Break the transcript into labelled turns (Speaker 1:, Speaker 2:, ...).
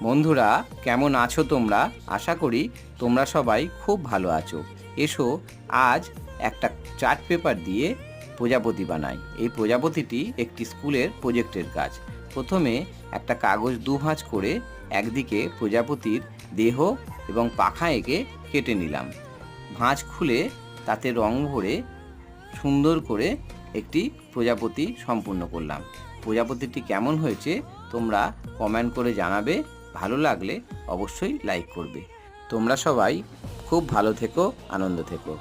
Speaker 1: বন্ধুরা, কেমন আছো তোমরা? আশা করি তোমরা সবাই খুব ভালো আছো। এসো আজ একটা চার্ট পেপার দিয়ে প্রজাপতি বানাই। এই প্রজাপতিটি একটি স্কুলের প্রজেক্টের কাজ। প্রথমে একটা কাগজ দুভাঁজ করে একদিকে প্রজাপতির দেহ এবং পাখা এঁকে কেটে নিলাম। ভাঁজ খুলে তাতে রং ভরে সুন্দর করে একটি প্রজাপতি সম্পূর্ণ করলাম। প্রজাপতিটি কেমন হয়েছে তোমরা কমেন্ট করে জানাবে। ভালো লাগলে অবশ্যই লাইক করবে। তোমরা সবাই খুব ভালো থেকো, আনন্দ থেকো।